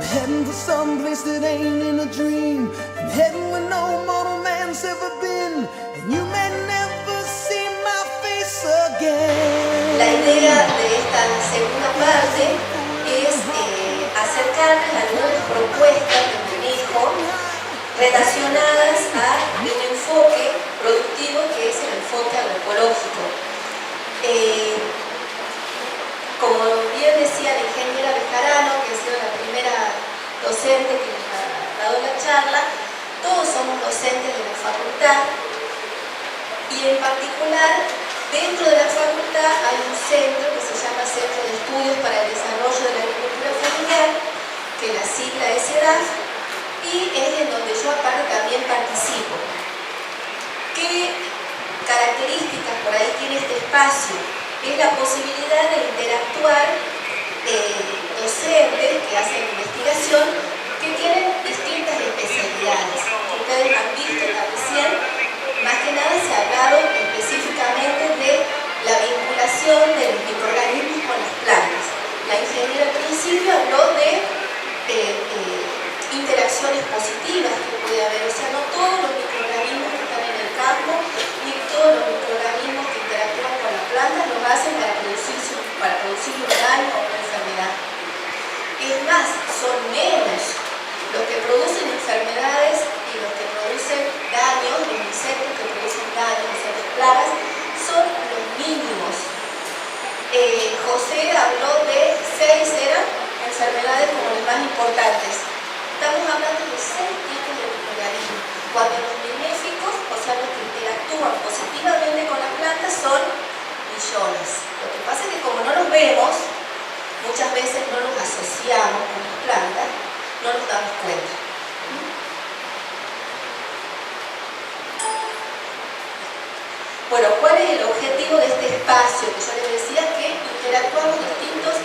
heading for someplace that ain't in a dream. I'm heading where no mortal man's ever been, and you may never see my face again. La idea de esta segunda parte es acercarles a algunas propuestas de manejo relacionadas a un enfoque productivo que es el enfoque agroecológico. Como bien decía la ingeniera Bejarano, que ha sido la primera docente que nos ha dado la charla, todos somos docentes de la facultad y en particular dentro de la facultad hay un centro que se llama Centro de Estudios para el Desarrollo de la Agricultura Familiar, que la sigla es CEDAF, y es en donde yo aparte también participo. ¿Qué características por ahí tiene este espacio? Es la posibilidad de interactuar docentes que hacen investigación que tienen distintas especialidades. Ustedes han visto recién, más que nada se ha hablado específicamente de la vinculación de los microorganismos con las plantas. La ingeniera al principio habló de interacciones positivas que puede haber, o sea, no todos los microorganismos que están en el campo ni todos los microorganismos que interactúan con las plantas los hacen para producir un daño o una enfermedad. Es más, son menos los que producen enfermedades y los que producen daños, los insectos que producen daños, o sea, las plagas, son los mínimos. José habló de 6 enfermedades como las más importantes. Estamos hablando de 6 tipos de microorganismos. Cuando los benéficos, o sea, los que interactúan positivamente con las plantas, son millones. Lo que pasa es que como no los vemos, muchas veces no los asociamos con las plantas, no nos damos cuenta. Bueno, ¿cuál es el objetivo de este espacio? Que yo les decía que interactuamos distintos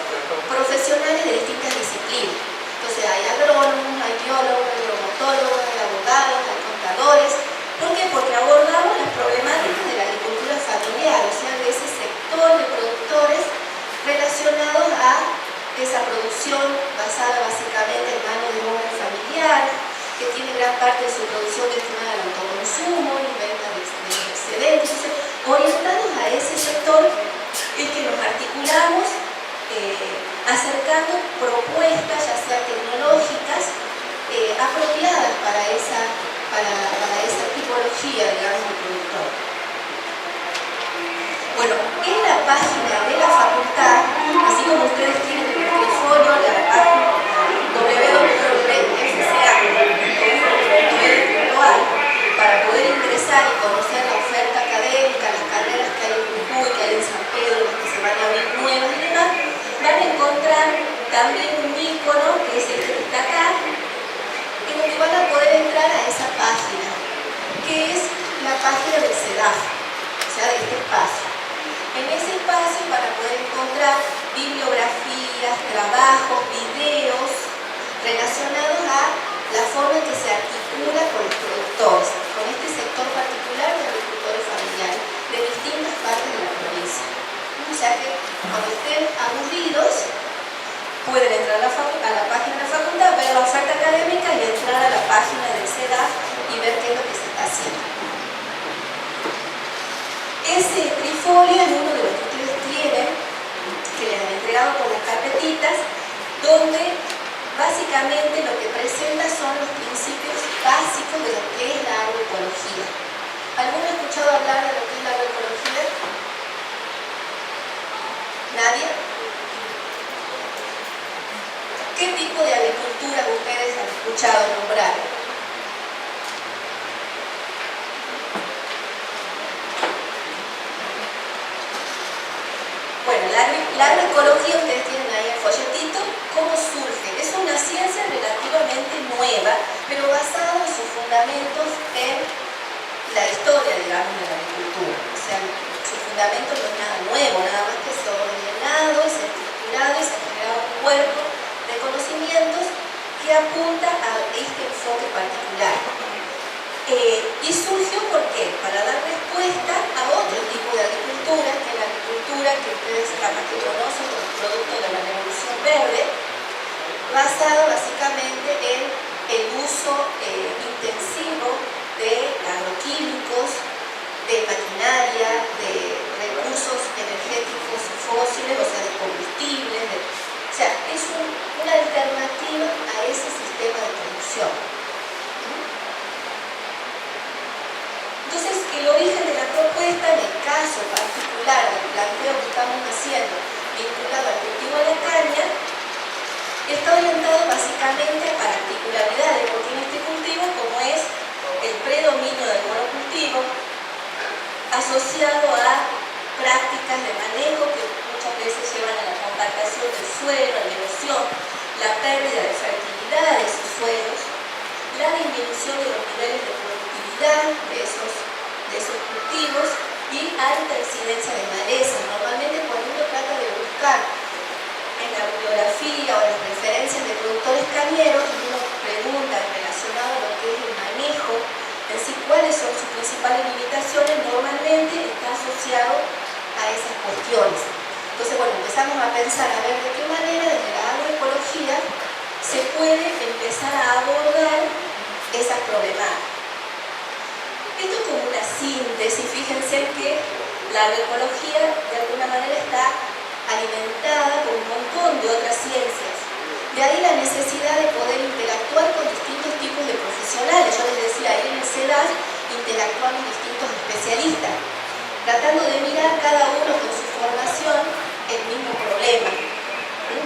profesionales de distintas disciplinas. Entonces hay agrónomos, hay biólogos, hay bromatólogos, hay abogados, hay contadores. ¿Por qué? Porque abordamos las problemáticas de la agricultura familiar, o sea, de ese sector de productores relacionados a esa producción basada básicamente en mano de obra familiar, que tiene gran parte de su producción destinada al autoconsumo y venta de excedentes. Entonces, orientados a ese sector es que nos articulamos acercando propuestas, ya sea tecnológicas, apropiadas para esa tipología, digamos, de productor. Bueno, en la página de la facultad, así como ustedes tienen en el teléfono la página www.fca.edu.ar para poder ingresar y conocer la oferta académica, las carreras que hay en Jujuy, que hay en San Pedro, las que se van a abrir nuevas y demás, van a encontrar también un icono que es este que está acá, en donde van a poder entrar a esa página, que es la página del CEDAF, o sea, de este espacio. En ese espacio van a poder encontrar bibliografías, trabajos, videos relacionados a la forma en que se articula con los productores, con este sector particular de agricultores familiares de distintas partes de la provincia. O sea que cuando estén aburridos pueden entrar a la página de la facultad, ver la oferta académica y entrar a la página del CEDAF y ver qué es lo que se está haciendo. Ese trifolio es uno de los que ustedes tienen, que les han entregado con las carpetitas, donde básicamente lo que presenta son los principios básicos de lo que es la agroecología. ¿Alguno ha escuchado hablar de lo que es la agroecología? ¿Nadie? ¿Qué tipo de agricultura ustedes han escuchado nombrar? Bueno, la agroecología, ustedes tienen ahí el folletito, ¿cómo surge? Es una ciencia relativamente nueva, pero basada en sus fundamentos en la historia, digamos, de la agricultura. O sea, su fundamento no es nada nuevo, nada más que se ha ordenado, se ha estructurado y se ha generado un cuerpo de conocimientos que apunta a este enfoque particular. Y surgió, ¿por qué? Para dar respuesta a otro tipo de agricultura, que es la agricultura que ustedes capaz que conocen como producto de la Revolución Verde, basado básicamente en el uso intensivo de agroquímicos, de maquinaria, de recursos energéticos fósiles, o sea, de combustibles, o sea, es una alternativa a ese sistema de producción. Entonces, el origen de la propuesta, en el caso particular del planteo que estamos haciendo, vinculado al cultivo de la caña, está orientado básicamente a particularidades, porque en este cultivo, como es el predominio del monocultivo, asociado a prácticas de manejo que muchas veces llevan a la compactación del suelo, a la erosión, la pérdida de fertilidad de esos suelos, la disminución de los niveles de productividad de esos cultivos y alta incidencia de malezas. Normalmente cuando uno trata de buscar en la bibliografía o las referencias de productores cañeros, uno pregunta relacionado a lo que es el manejo, es decir, cuáles son sus principales limitaciones, normalmente está asociado a esas cuestiones. Entonces, bueno, empezamos a pensar a ver de qué manera desde la agroecología se puede empezar a abordar esas problemáticas. Esto es como una síntesis, fíjense que la agroecología de alguna manera está alimentada por un montón de otras ciencias. De ahí la necesidad de poder interactuar con distintos tipos de profesionales. Yo les decía, ahí en el CEDAS interactuamos distintos especialistas, tratando de mirar cada uno con su formación el mismo problema.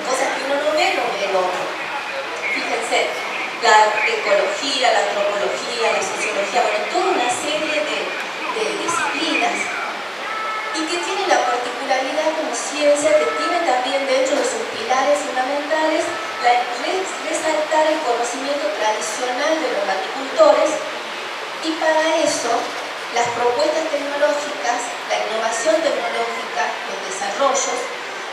Cosas que uno no ve el otro. Fíjense, la ecología, la antropología, la sociología, bueno, toda una serie de disciplinas y que tiene la particularidad como ciencia que tiene también dentro de sus pilares fundamentales resaltar el conocimiento tradicional de los agricultores, y para eso las propuestas tecnológicas, la innovación tecnológica, los desarrollos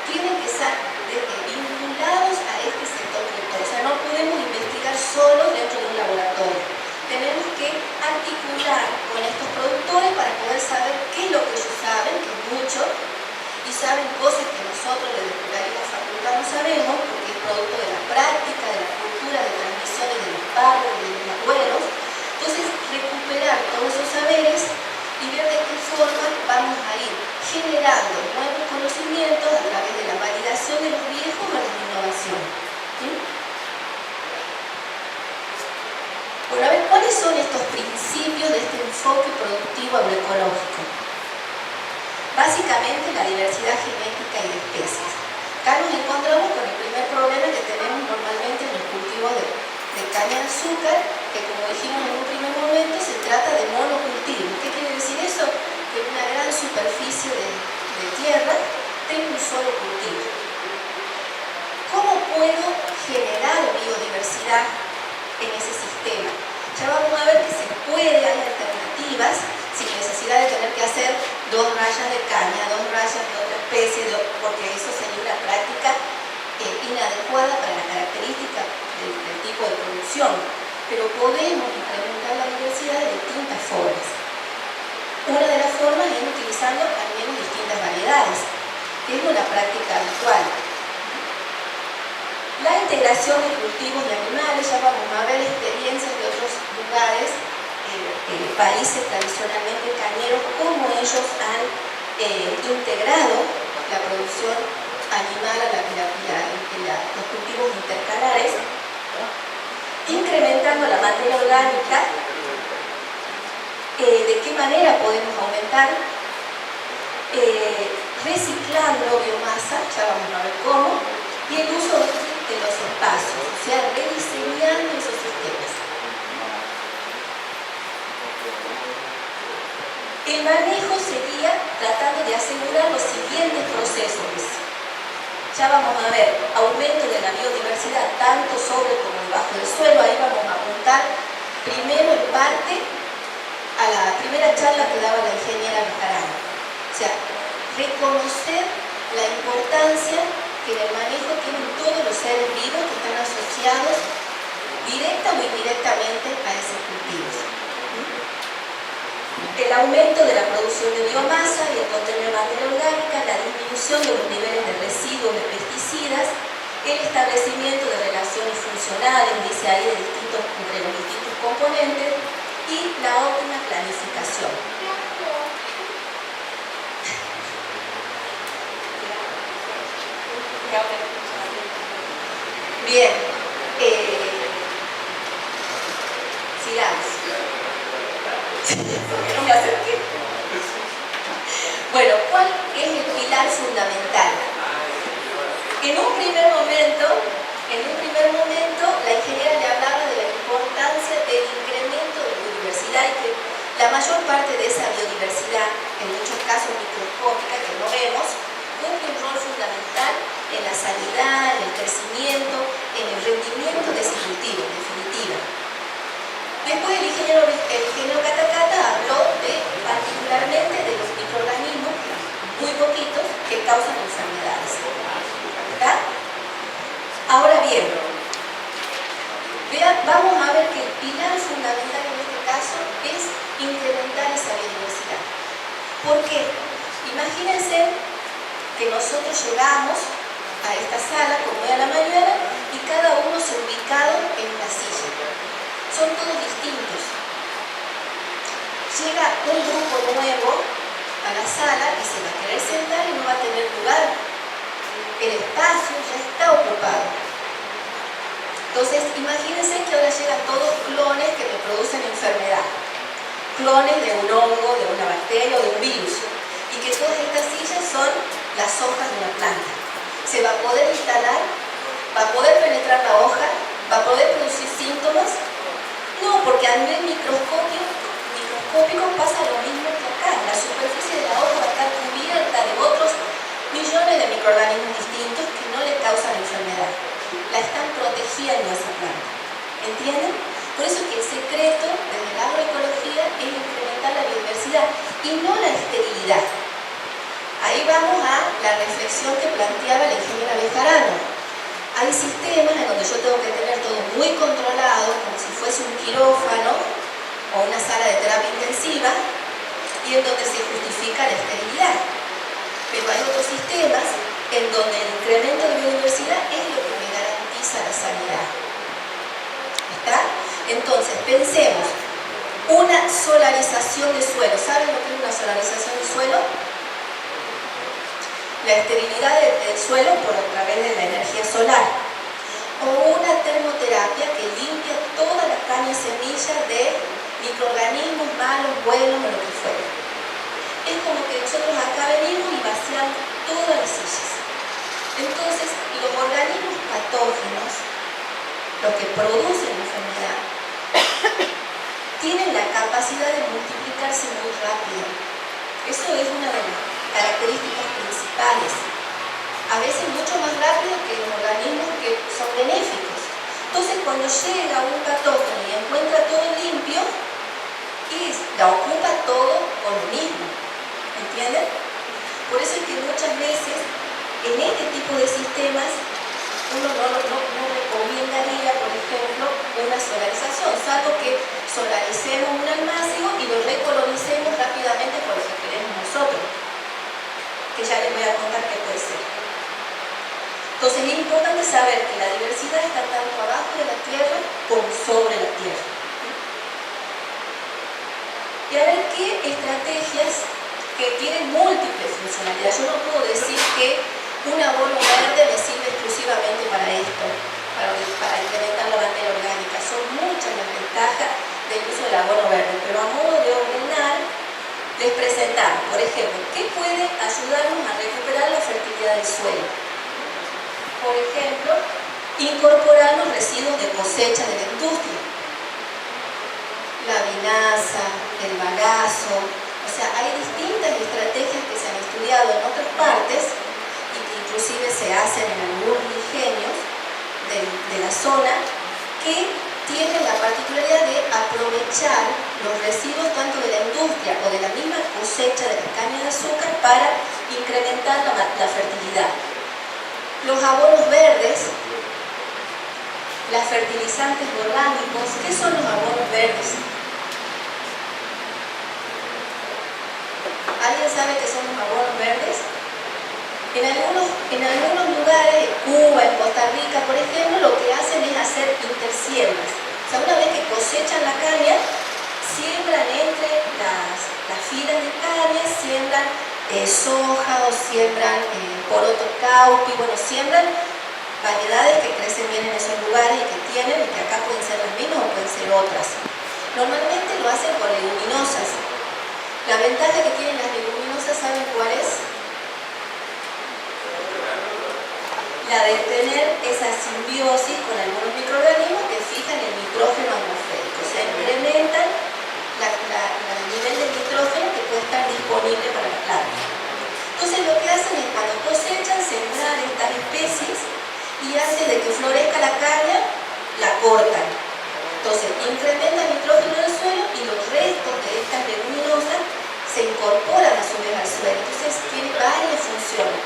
tienen que estar vinculados a este sector productor. O sea, no podemos investigar solo dentro de un laboratorio. Tenemos que articular con estos productores para poder saber qué es lo que ellos saben, que es mucho, y saben cosas que nosotros desde la facultad no sabemos, porque es producto de la práctica, de la cultura, de transmisiones de los padres, de los abuelos. Entonces, recuperar todos esos saberes y ver de qué forma vamos a ir generando nuevos conocimientos a través de la validación de los viejos o la innovación. ¿Sí? Bueno, a ver, ¿cuáles son estos principios de este enfoque productivo agroecológico? Básicamente la diversidad genética y de especies. Acá nos encontramos con el primer problema que tenemos normalmente en el cultivo de caña de azúcar, que como dijimos en un primer momento se trata de monocultivo. ¿Qué quiere decir eso? Que en una gran superficie de tierra tengo un solo cultivo. ¿Cómo puedo generar biodiversidad en ese sistema? Ya vamos a ver que se puede, hay alternativas, sin necesidad de tener que hacer 2 rayas de caña, 2 rayas de otra especie, porque eso sería una práctica inadecuada para las características del tipo de producción. Pero podemos incrementar la diversidad de distintas formas. Una de las formas es utilizando al menos distintas variedades, que es una práctica habitual. La integración de cultivos de animales, ya vamos a ver experiencias de otros lugares, países tradicionalmente cañeros, cómo ellos han integrado la producción animal a los cultivos intercalares, incrementando la materia orgánica. ¿De qué manera podemos aumentar? Reciclando biomasa, ya vamos a ver cómo, y el uso de los espacios, o sea, rediseñando esos sistemas. El manejo sería tratando de asegurar los siguientes procesos. Ya vamos a ver aumento de la biodiversidad tanto sobre como debajo del suelo. Ahí vamos a apuntar primero en parte a la primera charla que daba la ingeniera Bejarano. O sea, reconocer la importancia que en el manejo tienen todos los seres vivos que están asociados directa o indirectamente a esos cultivos. El aumento de la producción de biomasa y el contenido de materia orgánica, la disminución de los niveles de residuos de pesticidas, el establecimiento de relaciones funcionales, dice ahí, entre los distintos componentes, y la óptima planificación. Bien, sigamos. No me acerqué. Bueno, ¿cuál es el pilar fundamental? En un primer momento, la ingeniera le hablaba de la importancia del incremento de biodiversidad y que la mayor parte de esa biodiversidad, en muchos casos microscópica, que no vemos, cumple un rol fundamental en la sanidad, en el crecimiento, en el rendimiento de ese cultivo, en definitiva. Después el ingeniero Catacata habló particularmente de los microorganismos, muy poquitos, que causan enfermedades. ¿Está? Ahora bien, vamos a ver que el pilar fundamental en este caso es incrementar esa biodiversidad. ¿Por qué? Imagínense que nosotros llegamos a esta sala como hoy a la mañana y cada uno se ha ubicado en una silla. Son todos distintos. Llega un grupo nuevo a la sala y se va a querer sentar y no va a tener lugar. El espacio ya está ocupado. Entonces, imagínense que ahora llegan todos clones que me producen enfermedad. Clones de un hongo, de una bacteria o de un virus. Y que todas estas sillas son las hojas de una planta. ¿Se va a poder instalar? ¿Va a poder penetrar la hoja? ¿Va a poder producir síntomas? No, porque a nivel microscópico pasa lo mismo que acá. La superficie de la hoja va a estar cubierta de otros millones de microorganismos distintos que no le causan enfermedad. La están protegiendo a esa planta. ¿Entienden? Por eso que el secreto desde la agroecología es incrementar la biodiversidad y no la esterilidad. Ahí vamos a la reflexión que planteaba la ingeniera Bejarano. Hay sistemas en donde yo tengo que tener todo muy controlado, como si fuese un quirófano o una sala de terapia intensiva, y en donde se justifica la esterilidad. Pero hay otros sistemas en donde el incremento de biodiversidad es lo que me garantiza la sanidad. ¿Está? Entonces, pensemos, una solarización de suelo. ¿Saben lo que es una solarización de suelo? La esterilidad del suelo por a través de la energía solar, o una termoterapia que limpia toda la caña semilla de microorganismos malos, buenos o lo que fuera. Es como que nosotros acá venimos y vaciamos todas las sillas. Entonces, los organismos patógenos, los que producen la enfermedad, tienen la capacidad de multiplicarse muy rápido. Eso es una de las características principales, a veces mucho más rápido que los organismos que son benéficos. Entonces, cuando llega un patógeno y encuentra todo limpio, la ocupa todo con lo mismo. ¿Entienden? Por eso es que muchas veces en este tipo de sistemas uno no recomendaría, por ejemplo, una solarización, salvo que solaricemos un almácigo y lo recolonicemos rápidamente por lo que queremos nosotros, que ya les voy a contar qué puede ser. Entonces es importante saber que la diversidad está tanto abajo de la tierra como sobre la tierra. Y a ver qué estrategias que tienen múltiples funcionalidades. Yo no puedo decir que un abono verde me sirve exclusivamente para esto, para incrementar la materia orgánica. Son muchas las ventajas del uso del abono verde, pero a modo de ordenar, les presentamos, por ejemplo, qué puede ayudarnos a recuperar la fertilidad del suelo. Por ejemplo, incorporar los residuos de cosecha de la industria. La vinaza, el bagazo, o sea, hay distintas estrategias que se han estudiado en otras partes y que inclusive se hacen en algunos ingenios de la zona que tienen la particularidad de aprovechar los residuos tanto de la industria o de la misma cosecha de la caña de azúcar para incrementar la fertilidad. Los abonos verdes, las fertilizantes orgánicos. ¿Qué son los abonos verdes? ¿Alguien sabe qué son los abonos verdes? En algunos lugares, Cuba, en Costa Rica, por ejemplo, lo que hacen es hacer intersiembras. O sea, una vez que cosechan la caña, siembran entre las filas de caña, siembran soja o siembran poroto caupi, bueno, siembran variedades que crecen bien en esos lugares y que tienen, y que acá pueden ser las mismas o pueden ser otras. Normalmente lo hacen con leguminosas. La ventaja que tienen las leguminosas, ¿saben cuál es? La de tener esa simbiosis con algunos microorganismos que fijan el nitrógeno atmosférico, o sea, incrementan el nivel de nitrógeno que puede estar disponible para la planta. Entonces lo que hacen es, cuando cosechan, sembrar estas especies y hace de que florezca la caña, la cortan. Entonces incrementa el nitrógeno del suelo y los restos de estas leguminosas se incorporan a su vez al suelo. Entonces tiene varias funciones.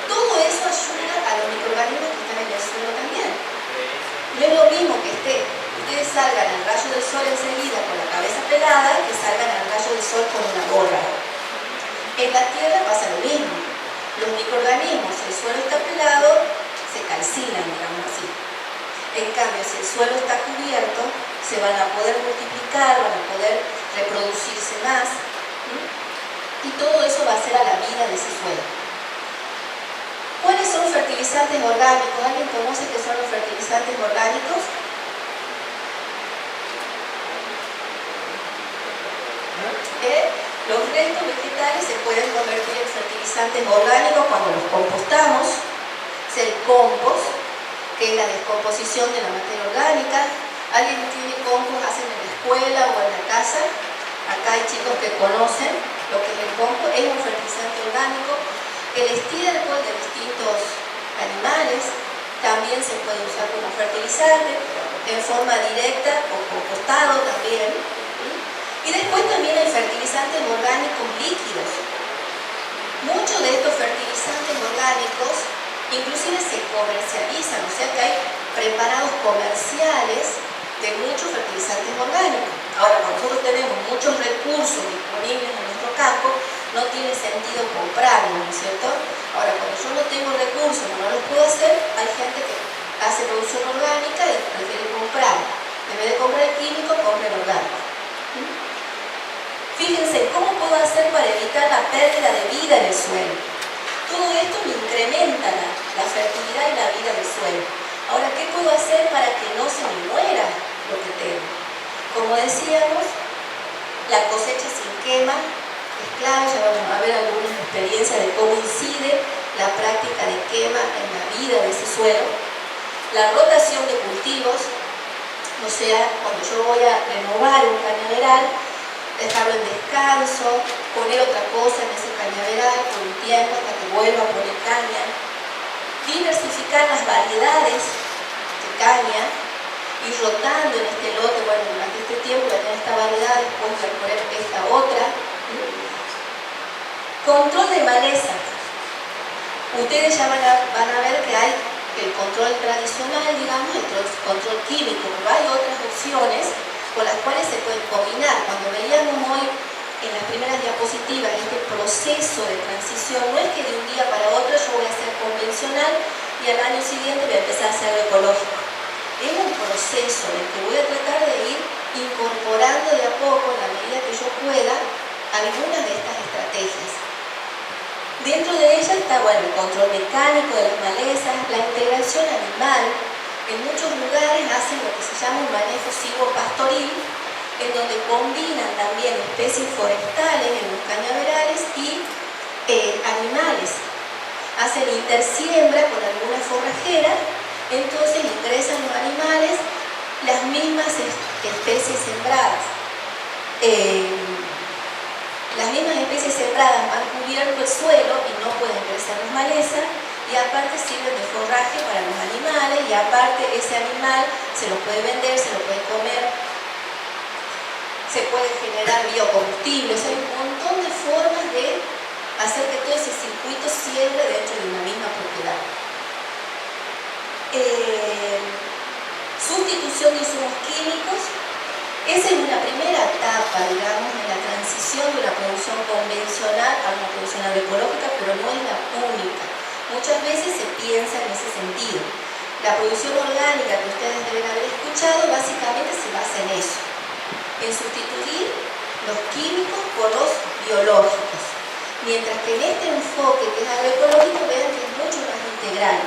Todo eso ayuda a los microorganismos que están en el suelo también. No es lo mismo que ustedes salgan al rayo del sol enseguida con la cabeza pelada que salgan al rayo del sol con una gorra. En la tierra pasa lo mismo. Los microorganismos, si el suelo está pelado, se calcinan, digamos así. En cambio, si el suelo está cubierto, se van a poder multiplicar, van a poder reproducirse más. Y todo eso va a ser a la vida de ese suelo. ¿Cuáles son fertilizantes orgánicos? ¿Alguien conoce qué son los fertilizantes orgánicos? Los restos vegetales se pueden convertir en fertilizantes orgánicos cuando los compostamos. Es el compost, que es la descomposición de la materia orgánica. ¿Alguien tiene compost, hacen en la escuela o en la casa? Acá hay chicos que conocen lo que es el compost. Es un fertilizante orgánico. El estiércol de distintos animales también se puede usar como fertilizante, en forma directa o compostado también. Y después también hay fertilizantes orgánicos líquidos. Muchos de estos fertilizantes orgánicos inclusive se comercializan, o sea que hay preparados comerciales de muchos fertilizantes orgánicos. Ahora, cuando nosotros tenemos muchos recursos disponibles en nuestro campo, no tiene sentido comprarlos, ¿no es cierto? Ahora, cuando yo no tengo recursos, no los puedo hacer, hay gente que hace producción orgánica y prefiere comprar. En vez de comprar el químico, compra el orgánico. Fíjense, ¿cómo puedo hacer para evitar la pérdida de vida en el suelo? Todo esto me incrementa la fertilidad y la vida del suelo. Ahora, ¿qué puedo hacer para que no se me muera lo que tengo? Como decíamos, la cosecha sin quema es clave. Ya vamos a ver algunas experiencias de cómo incide la práctica de quema en la vida de ese suelo. La rotación de cultivos, o sea, cuando yo voy a renovar un cañaveral, dejarlo en descanso, poner otra cosa en ese cañaveral por un tiempo hasta que vuelva a poner caña. Diversificar las variedades de caña, ir rotando en este lote, bueno, durante este tiempo voy a tener esta variedad, después voy a poner esta otra. Control de maleza. Ustedes ya van a ver que hay el control tradicional, digamos, el control químico, pero hay otras opciones con las cuales se pueden combinar. Cuando veíamos hoy en las primeras diapositivas este proceso de transición, no es que de un día para otro yo voy a ser convencional y al año siguiente voy a empezar a hacer lo ecológico. Es un proceso en el que voy a tratar de ir incorporando de a poco, en la medida que yo pueda, algunas de estas estrategias. Dentro de ella está, bueno, el control mecánico de las malezas, la integración animal. En muchos lugares hacen lo que se llama un manejo silvopastoril, en donde combinan también especies forestales en los cañaverales y animales. Hacen intersiembra con alguna forrajera, entonces ingresan los animales, las mismas especies sembradas. Las mismas especies sembradas van cubierto el suelo y no pueden crecer las malezas, y aparte sirven de forraje para los animales, y aparte ese animal se lo puede vender, se lo puede comer, se puede generar biocombustibles. Hay un montón de formas de hacer que todo ese circuito cierre dentro de una misma propiedad. Sustitución de insumos químicos. Esa es una primera etapa, digamos, en la transición de una producción convencional a una producción agroecológica, pero no es la única. Muchas veces se piensa en ese sentido. La producción orgánica que ustedes deben haber escuchado básicamente se basa en eso, en sustituir los químicos por los biológicos. Mientras que en este enfoque que es agroecológico vean que es mucho más integral.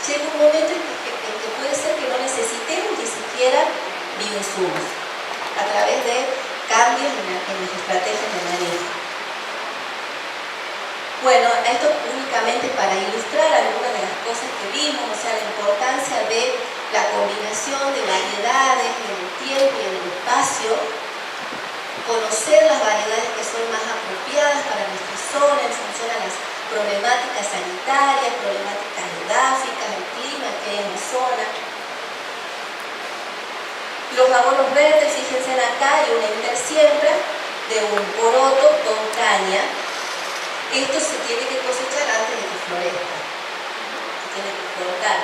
Llega un momento en que puede ser que no necesitemos ni siquiera bioinsumos a través de cambios en las estrategias de manejo. Bueno, esto únicamente para ilustrar algunas de las cosas que vimos, o sea, la importancia de la combinación de variedades en el tiempo y en el espacio, conocer las variedades que son más apropiadas para nuestra zona en función a las problemáticas sanitarias, problemáticas geográficas, el clima que hay en la zona. Los abonos verdes, fíjense acá, hay una intersiembra de un poroto con caña. Esto se tiene que cosechar antes de que florezca, se tiene que cortar.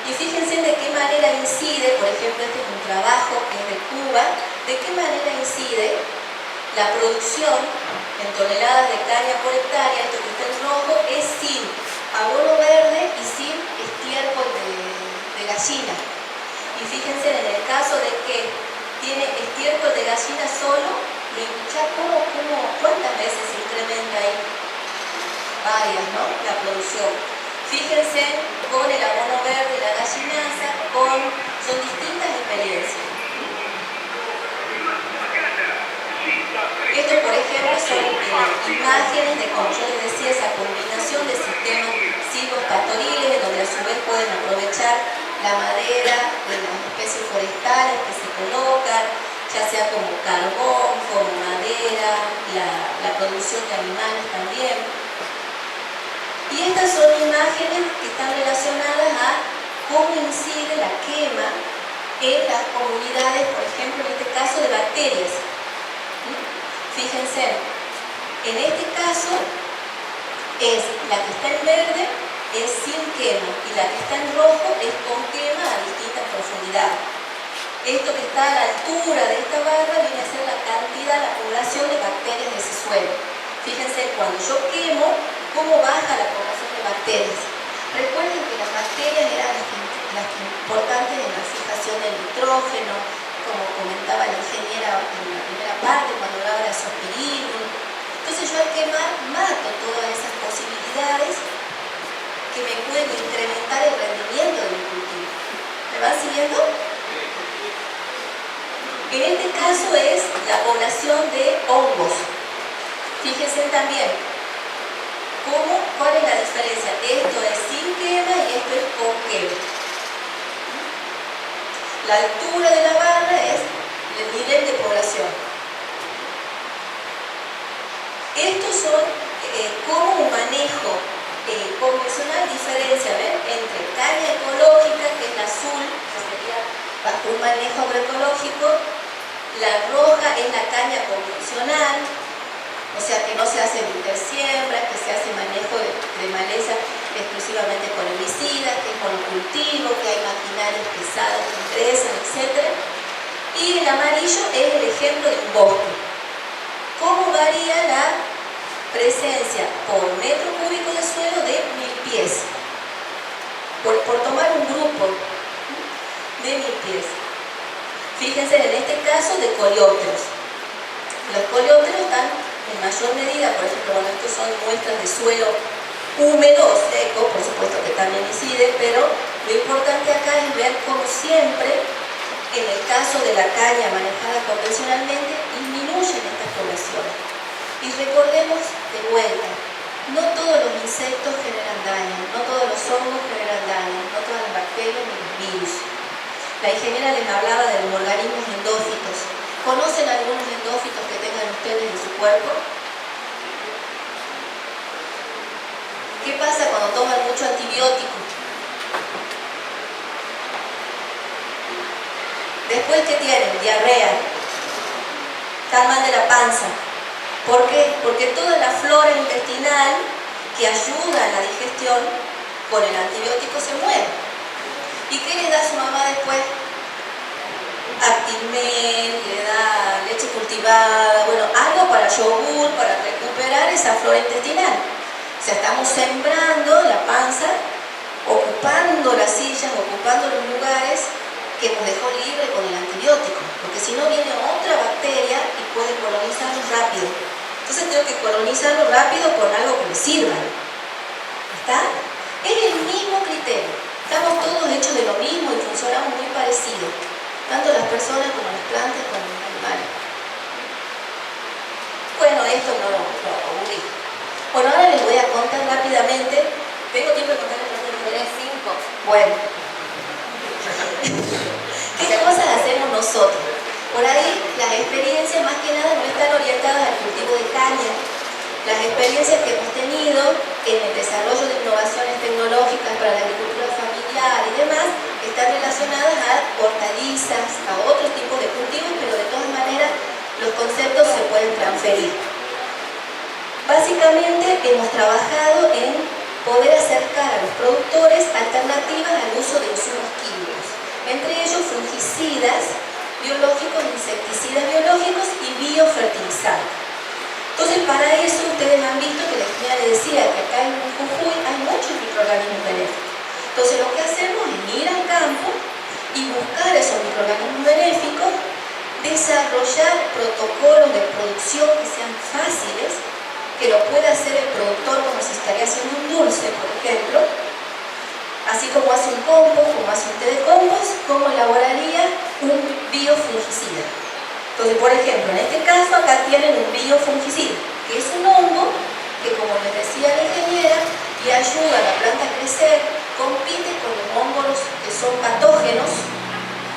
Y fíjense de qué manera incide, por ejemplo, este es un trabajo que es de Cuba, de qué manera incide la producción en toneladas de caña por hectárea, esto que está en rojo, es sin abono verde y sin estiércol de gallina. Y fíjense en el caso de que tiene estiércol de gallina solo, ¿cuántas veces se incrementa ahí? Varias, ¿no? La producción. Fíjense con el abono verde y la gallinaza, son distintas experiencias. Esto, por ejemplo, son imágenes de, como yo les decía, esa combinación de sistemas silvopastoriles, donde a su vez pueden aprovechar la madera de las especies forestales que se colocan, ya sea como carbón, como madera, la producción de animales también. Y estas son imágenes que están relacionadas a cómo incide la quema en las comunidades, por ejemplo, en este caso de bacterias. Fíjense, en este caso es la que está en verde es sin quema y la que está en rojo es con quema a distinta profundidad. Esto que está a la altura de esta barra viene a ser la cantidad, la población de bacterias de ese suelo. Fíjense, cuando yo quemo, cómo baja la población de bacterias. Recuerden que las bacterias eran las importantes en la fijación del nitrógeno, como comentaba la ingeniera en la primera parte cuando hablaba de azospirino. Entonces yo al quemar mato todas esas posibilidades que me pueden incrementar el rendimiento de mi cultivo. ¿Me van siguiendo? En este caso es la población de hongos. Fíjense también cuál es la diferencia. Esto es sin quema y esto es con quema. La altura de la barra es el nivel de población. Estos son como un manejo convencional diferencia, ¿ven? Entre caña ecológica, que es la azul, que sería bajo un manejo agroecológico, la roja es la caña convencional, o sea que no se hace intersiembra, que se hace manejo de maleza exclusivamente con herbicidas, que es monocultivo, que hay maquinarias pesadas que ingresan, etc. Y el amarillo es el ejemplo de un bosque. ¿Cómo varía la presencia por metro cúbico de suelo de 1000 pies? Por tomar un grupo de 1000 pies. Fíjense en este caso de coleópteros. Los coleópteros están en mayor medida, por ejemplo, bueno, estos son muestras de suelo húmedo o seco, por supuesto que también incide, pero lo importante acá es ver cómo siempre, en el caso de la caña manejada convencionalmente, disminuyen estas poblaciones. Y recordemos de vuelta, no todos los insectos generan daño, no todos los hongos generan daño, no todas las bacterias ni los virus. La ingeniera les hablaba de los organismos endófitos. ¿Conocen algunos endófitos que tengan ustedes en su cuerpo? ¿Qué pasa cuando toman mucho antibiótico? Después, ¿qué tienen? Diarrea. Están mal de la panza. ¿Por qué? Porque toda la flora intestinal que ayuda a la digestión con el antibiótico se muere. ¿Y qué le da a su mamá después? Actimel, le da leche cultivada, bueno, algo para yogur, para recuperar esa flora intestinal. O sea, estamos sembrando la panza, ocupando las sillas, ocupando los lugares que nos dejó libre con el antibiótico, porque si no viene otra bacteria y puede colonizarlo rápido. Entonces tengo que colonizarlo rápido con algo que me sirva. ¿Está? Es el mismo criterio. Estamos todos hechos de lo mismo y funcionamos muy parecido, tanto las personas como las plantas como los animales. Bueno, esto no lo aburrí. Bueno, ahora les voy a contar rápidamente. ¿Tengo tiempo de contarles rápidamente? 5. Bueno. ¿Qué cosas hacemos nosotros? Por ahí las experiencias más que nada no están orientadas al cultivo de caña. Las experiencias que hemos tenido en el desarrollo de innovaciones tecnológicas para la agricultura familiar y demás están relacionadas a hortalizas, a otros tipos de cultivos, pero de todas maneras los conceptos se pueden transferir. Básicamente hemos trabajado en poder acercar a los productores alternativas al uso de insumos químicos, entre ellos fungicidas biológicos, insecticidas biológicos y biofertilizantes. Entonces, para eso ustedes han visto que la ingeniera le decía que acá en Jujuy hay muchos microorganismos benéficos. Entonces, lo que hacemos es ir al campo y buscar esos microorganismos benéficos, desarrollar protocolos de producción que sean fáciles, que lo pueda hacer el productor como si estaría haciendo un dulce, por ejemplo, así como hace un compost, como hace un té de compost, cómo elaboraría un biofungicida. Entonces, por ejemplo, en este caso acá tienen un biofungicida, que es un hongo que, como les decía la ingeniera, y ayuda a la planta a crecer, compite con los hongos que son patógenos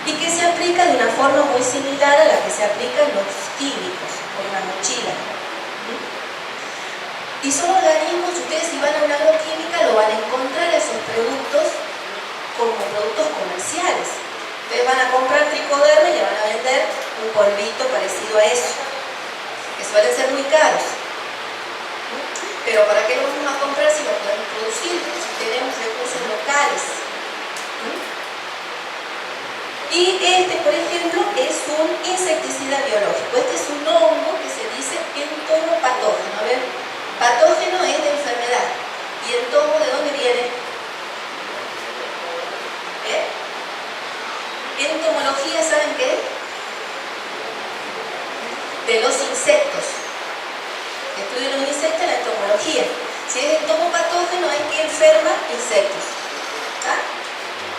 y que se aplica de una forma muy similar a la que se aplican los químicos, con una mochila. Y son organismos, ustedes si van a una agroquímica lo van a encontrar esos productos como productos comerciales. Ustedes van a comprar tricoderma y le van a vender un polvito parecido a eso, que suelen ser muy caros. Pero ¿para qué lo vamos a comprar si lo podemos producir? Si tenemos recursos locales. Y este, por ejemplo, es un insecticida biológico. Este es un hongo que se dice entomopatógeno. A ver, patógeno es de enfermedad. ¿Y entomo de dónde viene? Entomología, ¿saben qué? De los insectos. Estudio los insectos en la entomología. Si es entomopatógeno es que enferma insectos. ¿Ah?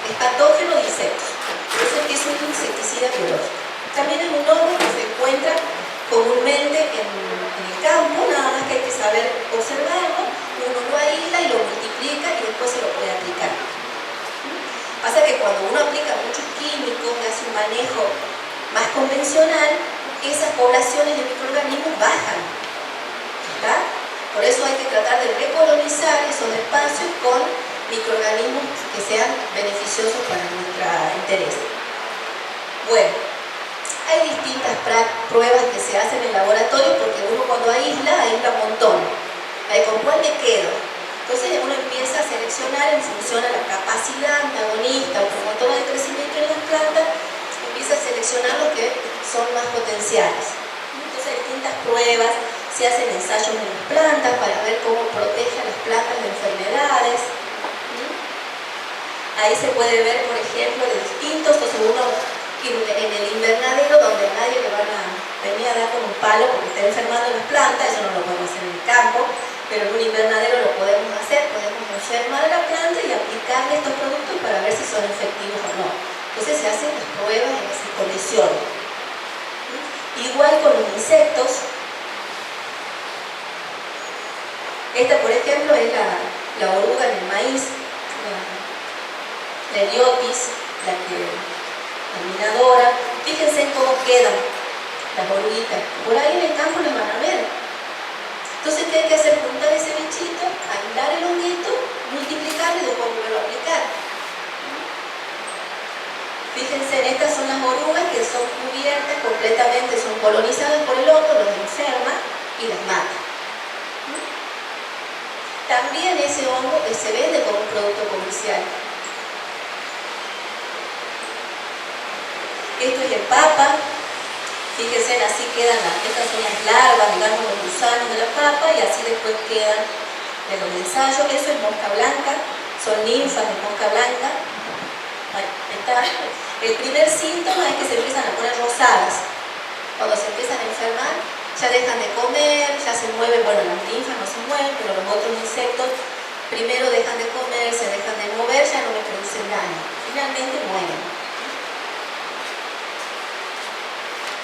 Es patógeno de insectos. Entonces es un insecticida biológico. También es un hongo que se encuentra comúnmente en el campo, nada más que hay que saber observarlo, uno lo aísla y lo multiplica y después se lo puede aplicar. Pasa que cuando uno aplica muchos químicos y hace un manejo más convencional, esas poblaciones de microorganismos bajan. ¿Está? Por eso hay que tratar de recolonizar esos espacios con microorganismos que sean beneficiosos para nuestro interés. Bueno, hay distintas pruebas que se hacen en laboratorio porque uno cuando aísla un montón. ¿Con cuál me quedo? Entonces uno empieza a seleccionar en función a la capacidad antagonista o promotora de crecimiento en las plantas, empieza a seleccionar los que son más potenciales. Entonces hay distintas pruebas, se hacen ensayos en las plantas para ver cómo protege a las plantas de enfermedades. Ahí se puede ver, por ejemplo, de distintos, entonces uno en el invernadero donde a nadie le van a venir a dar con un palo porque está enfermando las plantas, eso no lo podemos hacer en el campo, pero en un invernadero lo podemos hacer, podemos enfermar a la planta y aplicarle estos productos para ver si son efectivos o no. Entonces se hacen las pruebas en esa condición. Igual con los insectos. Esta, por ejemplo, es la oruga en el maíz, la Heliotis, la terminadora. Fíjense cómo quedan las oruguitas. Por ahí en el campo las van a ver. Entonces, ¿qué hay que hacer? Juntar ese bichito, aislar el honguito, multiplicarlo y después volverlo a aplicar. Fíjense, estas son las orugas que son cubiertas completamente, son colonizadas por el hongo, los enferma y las mata. También ese hongo se vende como un producto comercial. Esto es en papa. Fíjense, así quedan estas son las larvas, digamos, los gusanos de la papa y así después quedan de los ensayos. Eso es mosca blanca, son ninfas de mosca blanca. Ahí está. El primer síntoma es que se empiezan a poner rosadas. Cuando se empiezan a enfermar, ya dejan de comer, ya se mueven, bueno, las ninfas no se mueven, pero los otros insectos primero dejan de comer, se dejan de mover, ya no me producen daño. Finalmente mueren.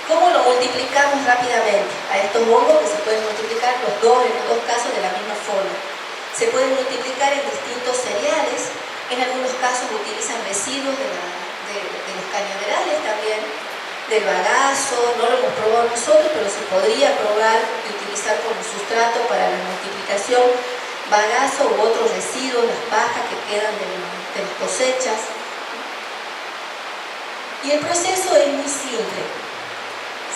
¿Cómo lo multiplicamos rápidamente? A estos hongos que se pueden multiplicar en los dos casos de la misma forma. Se pueden multiplicar en distintos cereales, en algunos casos utilizan residuos de los cañaverales también, del bagazo, no lo hemos probado nosotros, pero se podría probar y utilizar como sustrato para la multiplicación bagazo u otros residuos, las pajas que quedan de las cosechas. Y el proceso es muy simple.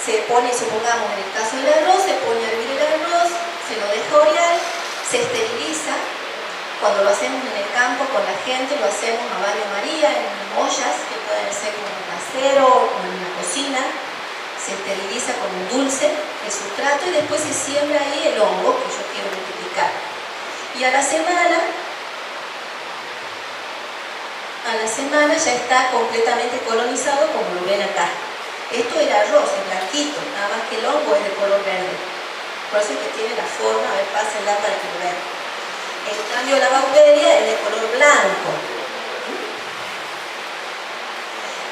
Se pone, supongamos en el caso del arroz, se pone a hervir el arroz, se lo deja orear, se esteriliza. Cuando lo hacemos en el campo con la gente, lo hacemos a baño María, en ollas, que pueden ser como en acero o en la cocina. Se esteriliza con un dulce, el sustrato, y después se siembra ahí el hongo que yo quiero multiplicar. Y a la semana ya está completamente colonizado, como lo ven acá. Esto era arroz, es blanquito, nada más que el hongo es de color verde. Por eso es que tiene la forma, a ver, pásenla para que lo vean. En cambio, la bacteria es de color blanco.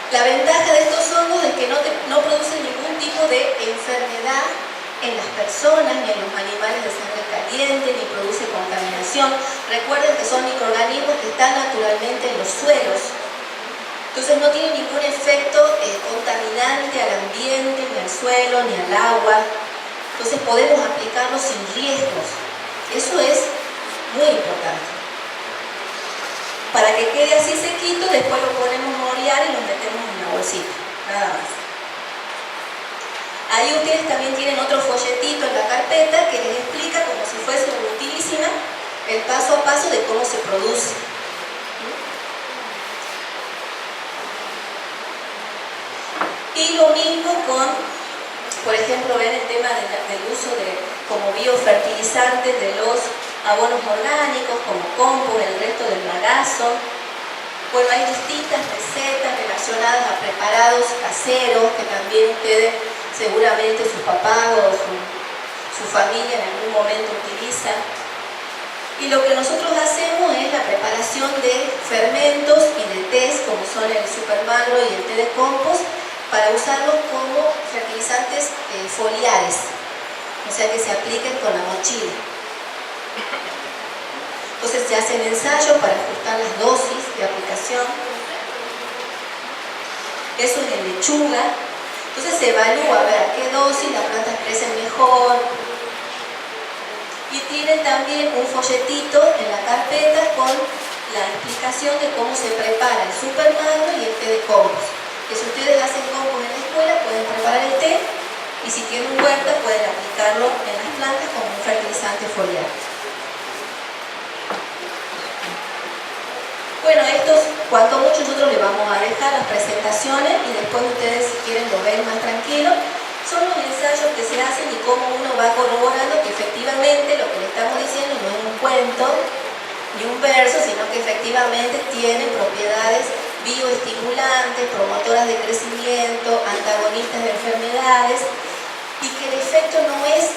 La ventaja de estos hongos es que no producen ningún tipo de enfermedad en las personas ni en los animales de sangre caliente, ni produce contaminación. Recuerden que son microorganismos que están naturalmente en los suelos. Entonces no tienen ningún efecto contaminante al ambiente, ni al suelo, ni al agua. Entonces podemos aplicarlos sin riesgos. Eso es muy importante. Para que quede así sequito, después lo ponemos a orear y lo metemos en una bolsita, nada más. Ahí ustedes también tienen otro folletito en la carpeta que les explica, como si fuese una utilísima, el paso a paso de cómo se produce. Y lo mismo con, por ejemplo, ven el tema del uso como biofertilizantes de los abonos orgánicos, como compost, el resto del bagazo. Bueno, hay distintas recetas relacionadas a preparados caseros que también ustedes, seguramente sus papás o su familia en algún momento utilizan. Y lo que nosotros hacemos es la preparación de fermentos y de tés, como son el supermagro y el té de compost, para usarlos como fertilizantes foliares, o sea que se apliquen con la mochila. Entonces se hacen ensayos para ajustar las dosis de aplicación. Eso es en lechuga. Entonces se evalúa a ver a qué dosis las plantas crecen mejor. Y tienen también un folletito en la carpeta con la explicación de cómo se prepara el supermagro y el té de compost. Que si ustedes hacen compost en la escuela pueden preparar el té, y si tienen huerta pueden aplicarlo en las plantas como un fertilizante foliar. Bueno, estos, cuanto mucho nosotros les vamos a dejar las presentaciones y después ustedes, si quieren, lo ven más tranquilo. Son los ensayos que se hacen y cómo uno va corroborando que efectivamente lo que le estamos diciendo no es un cuento ni un verso, sino que efectivamente tiene propiedades bioestimulantes, promotoras de crecimiento, antagonistas de enfermedades, y que el efecto no es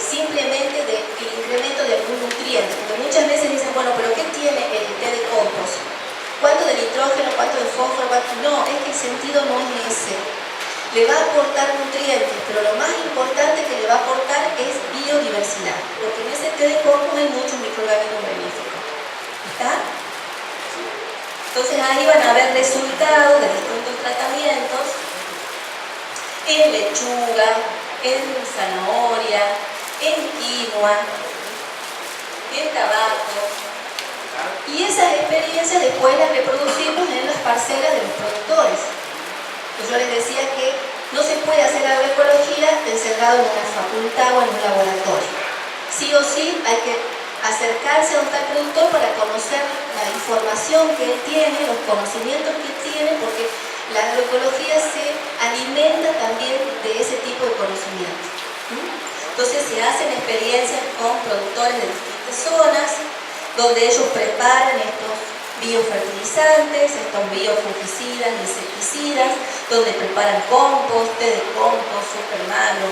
simplemente el incremento de algún nutriente, porque muchas veces dicen, bueno, pero ¿qué tiene el té de compost? ¿Cuánto de nitrógeno, cuánto de fósforo? No, es que el sentido no es ese. Le va a aportar nutrientes, pero lo más importante que le va a aportar es biodiversidad, porque en ese té de compost hay muchos microorganismos benéficos. ¿Está? Entonces ahí van a ver resultados de distintos tratamientos en lechuga, en zanahoria, en quinoa, en tabaco. Y esas experiencias después las reproducimos en las parcelas de los productores. Pues yo les decía que no se puede hacer agroecología encerrado en una facultad o en un laboratorio. Sí o sí hay que acercarse a un tal productor para conocer la información que él tiene, los conocimientos que tiene, porque la agroecología se alimenta también de ese tipo de conocimiento. Entonces se hacen experiencias con productores de distintas zonas, donde ellos preparan estos biofertilizantes, estos biofungicidas, insecticidas, donde preparan compost, té de compost, super magro.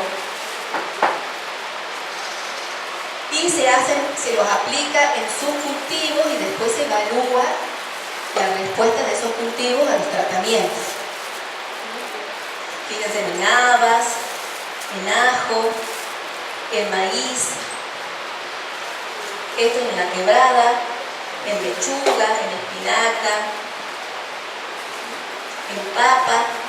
Y se los aplica en sus cultivos y después se evalúa la respuesta de esos cultivos a los tratamientos. Fíjense en habas, en ajo, en maíz, esto en la quebrada, en lechuga, en espinaca, en papa.